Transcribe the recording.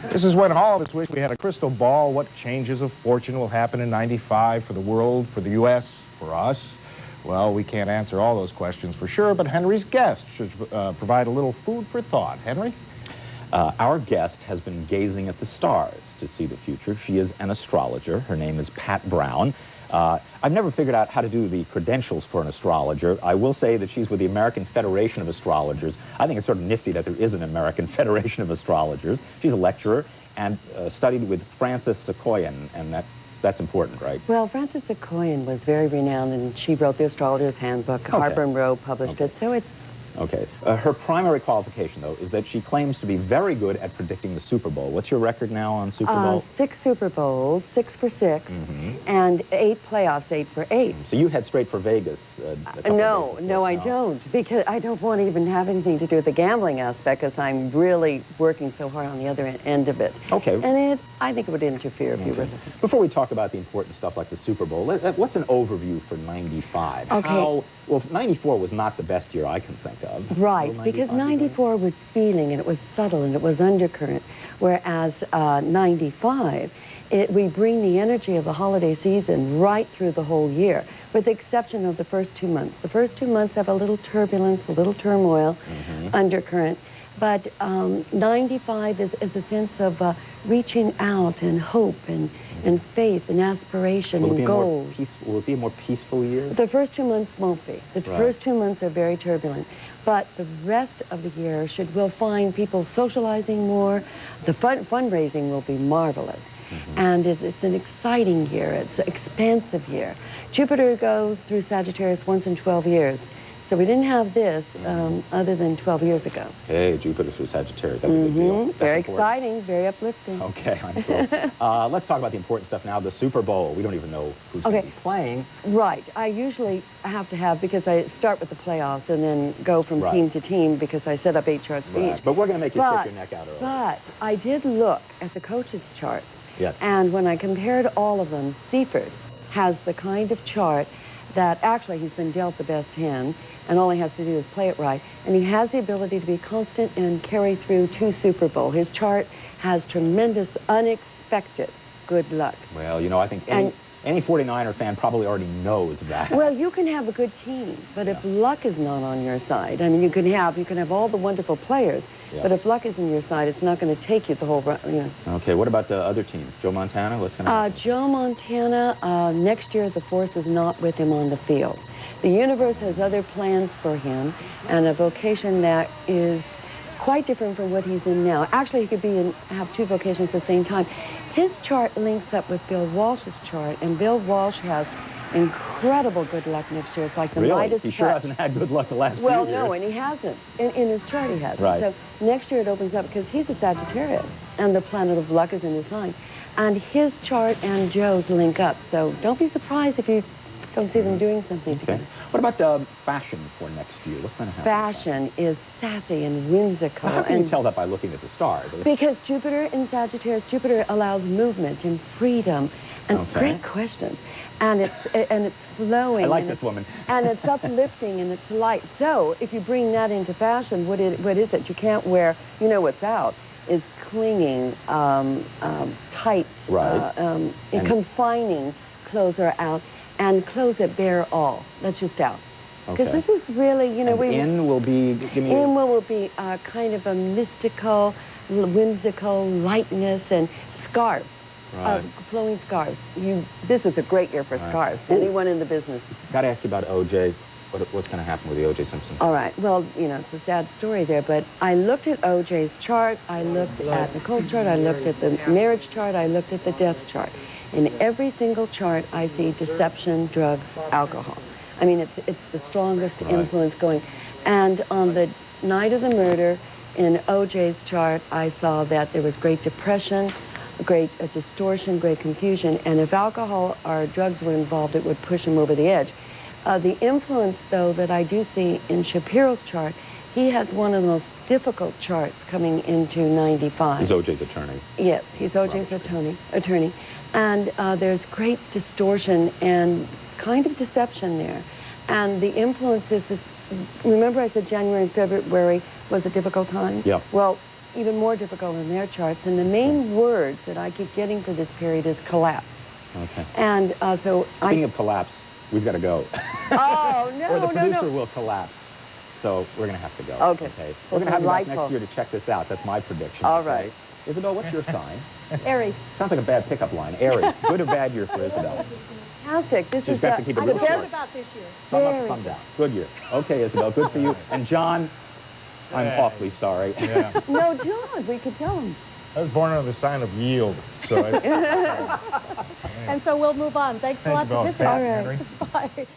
This is when all of us wish we had a crystal ball. What changes of fortune will happen in '95 for the world, for the U.S., for us? Well, we can't answer all those questions for sure, but Henry's guest should provide a little food for thought. Henry? Our guest has been gazing at the stars to see the future. She is an astrologer. Her name is Pat Brown. I've never figured out how to do the credentials for an astrologer. I will say that she's with the American Federation of Astrologers. I think it's sort of nifty that there is an American Federation of Astrologers. She's a lecturer and studied with Francis Sequoian, and that's important, right? Well, Francis Sequoian was very renowned, and she wrote the Astrologer's Handbook. Okay. Harper and Row published it, so it's... Okay. Her primary qualification, though, is that she claims to be very good at predicting the Super Bowl. What's your record now on Super Bowl? 6 Super Bowls, 6 for 6, and 8 playoffs, 8 for 8. So you head straight for Vegas. No, I don't, because I don't want to even have anything to do with the gambling aspect, because I'm really working so hard on the other end of it. Okay. And I think it would interfere if you were... Before we talk about the important stuff like the Super Bowl, what's an overview for '95? Okay. Well, '94 was not the best year I can think of. Right, because '94 was feeling, and it was subtle, and it was undercurrent, whereas '95, we bring the energy of the holiday season right through the whole year, with the exception of the first 2 months. The first 2 months have a little turbulence, a little turmoil, undercurrent, but '95 is a sense of reaching out and hope and faith and aspiration and goals. Will it be a more peaceful year? The first 2 months won't be. The first 2 months are very turbulent. But the rest of the year we'll find people socializing more. The fundraising will be marvelous. And it's an exciting year. It's an expansive year. Jupiter goes through Sagittarius once in 12 years. So we didn't have this other than 12 years ago. Hey, Jupiter through Sagittarius. That's a big deal. That's very important. exciting, very uplifting. Okay, I'm cool. Let's talk about the important stuff now, the Super Bowl. We don't even know who's going to be playing. Right. I usually have to have, because I start with the playoffs and then go from team to team, because I set up 8 charts for each. But we're going to make you stick your neck out early. But I did look at the coaches' charts. Yes. And when I compared all of them, Seifert has the kind of chart that actually he's been dealt the best hand, and all he has to do is play it right. And he has the ability to be constant and carry through 2 Super Bowl. His chart has tremendous, unexpected good luck. Well, you know, I think any 49er fan probably already knows that. Well, you can have a good team, but if luck is not on your side, I mean, you can have all the wonderful players, but if luck is on your side, it's not going to take you the whole run, you know. Okay, what about the other teams? Joe Montana, what's going to happen? Joe Montana, next year the force is not with him on the field. The universe has other plans for him, and a vocation that is quite different from what he's in now. Actually, he could have 2 vocations at the same time. His chart links up with Bill Walsh's chart, and Bill Walsh has incredible good luck next year. It's like the Midas He sure hasn't had good luck the last few years. Well, no, and he hasn't. In his chart, he hasn't. Right. So next year it opens up, because he's a Sagittarius, and the planet of luck is in his sign. And his chart and Joe's link up, so don't be surprised if you don't see them doing something together. What about fashion for next year? What's going to happen? Fashion is sassy and whimsical. How can you tell that by looking at the stars? Because Jupiter in Sagittarius, Jupiter allows movement and freedom and great questions. And it's flowing. I like this woman. And it's uplifting and it's light. So if you bring that into fashion, what is it? You can't wear, you know what's out, is clinging, tight, confining clothes are out. And clothes that bear all. That's just out. Because this is really, you know, in will be, will be kind of a mystical, whimsical lightness and scarves, flowing scarves. This is a great year for scarves. Anyone in the business. Got to ask you about O.J. What's going to happen with the O.J. Simpson? All right. Well, you know, it's a sad story there, but I looked at O.J.'s chart, I looked at Nicole's chart, I looked at the marriage chart, I looked at the death chart. In every single chart, I see deception, drugs, alcohol. I mean, it's the strongest influence going. And on the night of the murder, in O.J.'s chart, I saw that there was great depression, great distortion, great confusion, and if alcohol or drugs were involved, it would push him over the edge. The influence, though, that I do see in Shapiro's chart, he has one of the most difficult charts coming into '95. He's O.J.'s attorney. Yes, he's O.J.'s attorney. And there's great distortion and kind of deception there. And the influence is this, remember I said January and February was a difficult time? Yeah. Well, even more difficult in their charts. And the main word that I keep getting for this period is collapse. Okay. And so Speaking of collapse, we've got to go. Oh, no, Or the producer no. will collapse. So we're going to have to go. Okay. We're going to have you back Delightful. next year to check this out. That's my prediction. All okay? right. Isabel, what's your sign? Aries. Sounds like a bad pickup line. Aries. Good or bad year for Isabel? Fantastic. This She's is got to keep it I'm real nervous short. about this year. Thumb up, Very thumb down. Good year. Okay, Isabel, good for you. And John, I'm Hey. awfully sorry. Yeah. No, John, we could tell him. I was born under the sign of yield, so it's... And so we'll move on. Thanks a Thank lot you for both. visiting. Pat and Henry. Bye.